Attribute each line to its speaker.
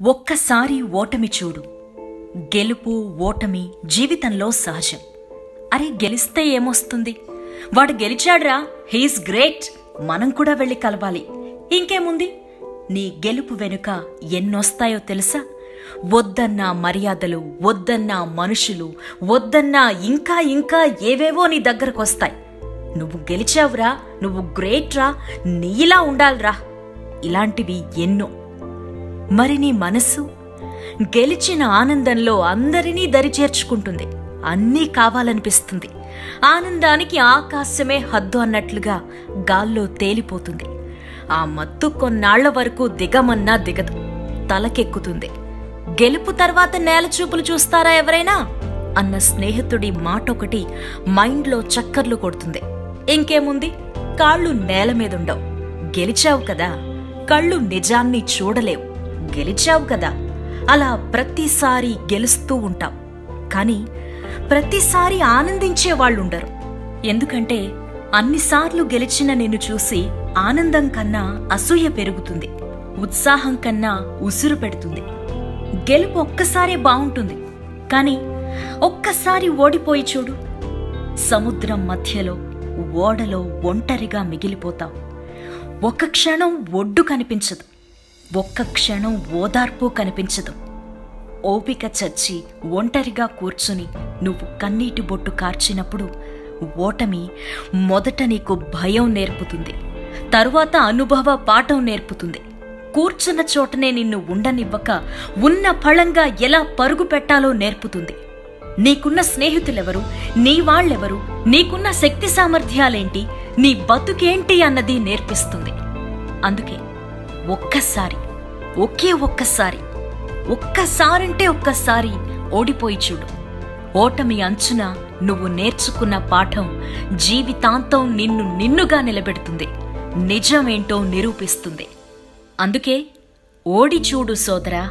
Speaker 1: ఒక్కసారి ఓటమి చూడు. గెలుపు ఓటమి జీవితంలో సహజం. అరే, గెలిస్తే ఏమొస్తుంది? వాడు గెలిచాడ్రా, హీఈస్ గ్రేట్, మనం కూడా వెళ్ళి కలవాలి. ఇంకేముంది? నీ గెలుపు వెనుక ఎన్నొస్తాయో తెలుసా? వద్దన్నా మర్యాదలు, వద్దన్నా మనుషులు, వద్దన్నా ఇంకా ఇంకా ఏవేవో నీ దగ్గరకొస్తాయి. నువ్వు గెలిచావురా, నువ్వు గ్రేట్ రా, నీలా ఉండాలిరా, ఇలాంటివి ఎన్నో. మరి నీ మనసు గెలిచిన ఆనందంలో అందరినీ దరిచేర్చుకుంటుంది. అన్నీ కావాలనిపిస్తుంది. ఆనందానికి ఆకాశమే హద్దు అన్నట్లుగా గాల్లో తేలిపోతుంది. ఆ మత్తు కొన్నాళ్ల వరకు దిగమన్నా దిగదు, తలకెక్కుతుంది. గెలుపు తర్వాత నేల చూపులు చూస్తారా ఎవరైనా అన్న స్నేహితుడి మాటొకటి మైండ్లో చక్కర్లు కొడుతుంది. ఇంకేముంది? కాళ్ళు నేల మీదుండవు. గెలిచావు కదా, కళ్ళు నిజాన్ని చూడలేవు. గెలిచావు కదా, అలా ప్రతిసారి గెలుస్తూ ఉంటావు. కాని ప్రతిసారి ఆనందించే వాళ్ళుండరు. ఎందుకంటే అన్నిసార్లు గెలిచిన నిన్ను చూసి ఆనందం కన్నా అసూయ పెరుగుతుంది, ఉత్సాహం కన్నా ఉసురు పెడుతుంది. గెలుపు ఒక్కసారే బావుంటుంది, కాని ఒక్కసారి ఓడిపోయి చూడు, సముద్రం మధ్యలో ఓడలో ఒంటరిగా మిగిలిపోతావు. ఒక్క క్షణం ఒడ్డు కనిపించదు, ఒక్క క్షణం ఓదార్పు కనిపించదు. ఓపిక చచ్చి ఒంటరిగా కూర్చుని నువ్వు కన్నీటి బొట్టు కార్చినప్పుడు ఓటమి మొదట నీకు భయం నేర్పుతుంది, తరువాత అనుభవ పాఠం నేర్పుతుంది. కూర్చున్న చోటనే నిన్ను ఉండనివ్వక ఉన్న ఫలంగా ఎలా పరుగు పెట్టాలో నేర్పుతుంది. నీకున్న స్నేహితులెవరు, నీ వాళ్ళెవరు, నీకున్న శక్తి సామర్థ్యాలేంటి, నీ బతుకేంటి అన్నది నేర్పిస్తుంది. అందుకే ఒక్కసారి, ఒకే ఒక్కసారి, ఒక్కసారంటే ఒక్కసారి ఓడిపోయి చూడు. ఓటమి అంచున నువ్వు నేర్చుకున్న పాఠం జీవితాంతం నిన్ను నిన్నుగా నిలబెడుతుంది, నిజమేంటో నిరూపిస్తుంది. అందుకే ఓడి చూడు సోదరా.